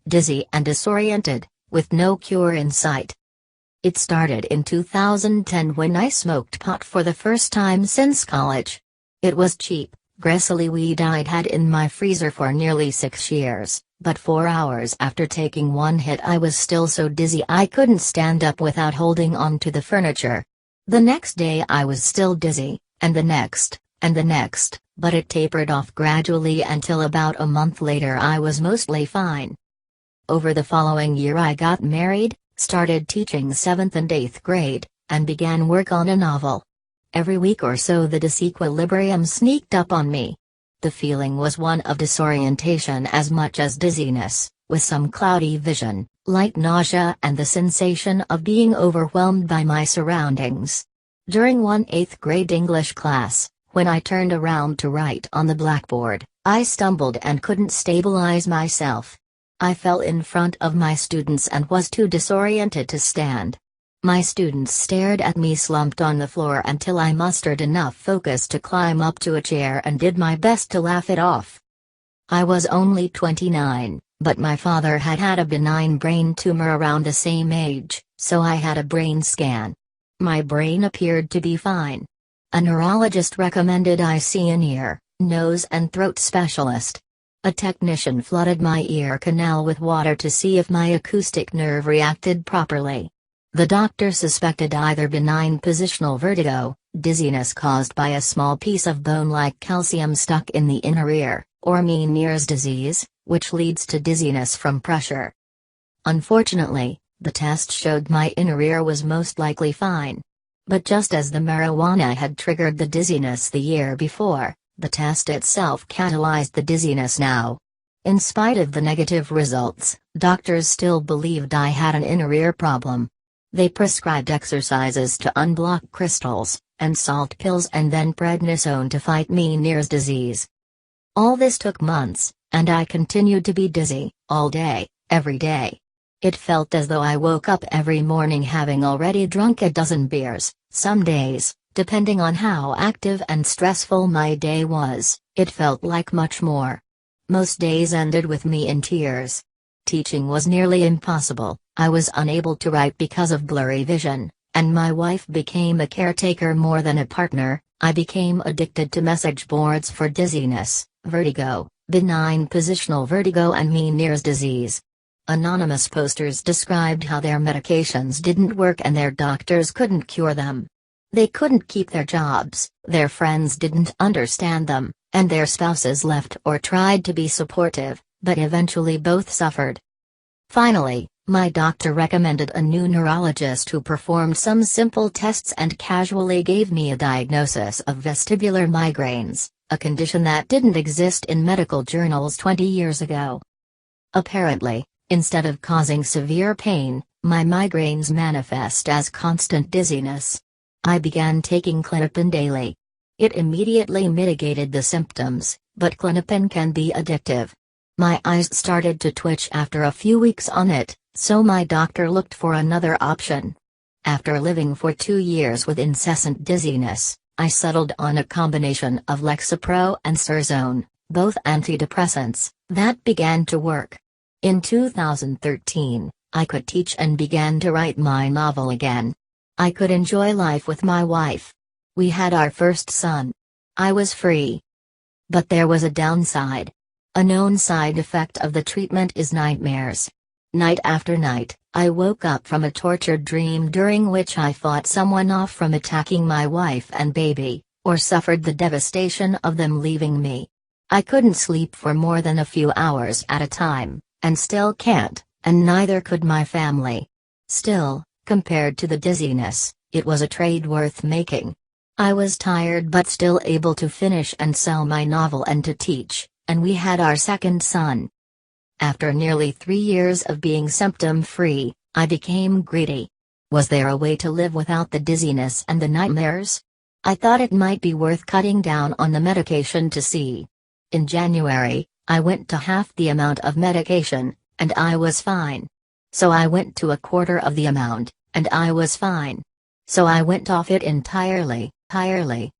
dizzy and disoriented, with no cure in sight. It started in 2010 when I smoked pot for the first time since college. It was cheap, gristly weed I'd had in my freezer for nearly 6 years, but 4 hours after taking one hit I was still so dizzy I couldn't stand up without holding on to the furniture. The next day I was still dizzy, and the next, but it tapered off gradually until about a month later I was mostly fine. Over the following year I got married, started teaching 7th and 8th grade, and began work on a novel. Every week or so the disequilibrium sneaked up on me. The feeling was one of disorientation as much as dizziness, with some cloudy vision, light nausea and the sensation of being overwhelmed by my surroundings. During one 8th grade English class, when I turned around to write on the blackboard, I stumbled and couldn't stabilize myself. I fell in front of my students and was too disoriented to stand. My students stared at me slumped on the floor until I mustered enough focus to climb up to a chair and did my best to laugh it off. I was only 29, but my father had had a benign brain tumor around the same age, so I had a brain scan. My brain appeared to be fine. A neurologist recommended I see an ear, nose and throat specialist. A technician flooded my ear canal with water to see if my acoustic nerve reacted properly. The doctor suspected either benign positional vertigo, dizziness caused by a small piece of bone like calcium stuck in the inner ear, or Meniere's disease, which leads to dizziness from pressure. Unfortunately, the test showed my inner ear was most likely fine. But just as the marijuana had triggered the dizziness the year before, the test itself catalyzed the dizziness now. In spite of the negative results, doctors still believed I had an inner ear problem. They prescribed exercises to unblock crystals, and salt pills and then prednisone to fight Meniere's disease. All this took months, and I continued to be dizzy, all day, every day. It felt as though I woke up every morning having already drunk a dozen beers. Some days, depending on how active and stressful my day was, it felt like much more. Most days ended with me in tears. Teaching was nearly impossible. I was unable to write because of blurry vision, and my wife became a caretaker more than a partner. I became addicted to message boards for dizziness, vertigo, benign positional vertigo and Meniere's disease. Anonymous posters described how their medications didn't work and their doctors couldn't cure them. They couldn't keep their jobs, their friends didn't understand them, and their spouses left or tried to be supportive, but eventually both suffered. Finally, my doctor recommended a new neurologist who performed some simple tests and casually gave me a diagnosis of vestibular migraines, a condition that didn't exist in medical journals 20 years ago. Apparently, instead of causing severe pain, my migraines manifest as constant dizziness. I began taking Klonopin daily. It immediately mitigated the symptoms, but Klonopin can be addictive. My eyes started to twitch after a few weeks on it, so my doctor looked for another option. After living for 2 years with incessant dizziness, I settled on a combination of Lexapro and Surzone, both antidepressants, that began to work. In 2013, I could teach and began to write my novel again. I could enjoy life with my wife. We had our first son. I was free. But there was a downside. A known side effect of the treatment is nightmares. Night after night, I woke up from a tortured dream during which I fought someone off from attacking my wife and baby, or suffered the devastation of them leaving me. I couldn't sleep for more than a few hours at a time, and still can't, and neither could my family. Still, compared to the dizziness, it was a trade worth making. I was tired but still able to finish and sell my novel and to teach, and we had our second son. After nearly 3 years of being symptom-free, I became greedy. Was there a way to live without the dizziness and the nightmares? I thought it might be worth cutting down on the medication to see. In January, I went to half the amount of medication, and I was fine. So I went to a quarter of the amount, and I was fine. So I went off it entirely.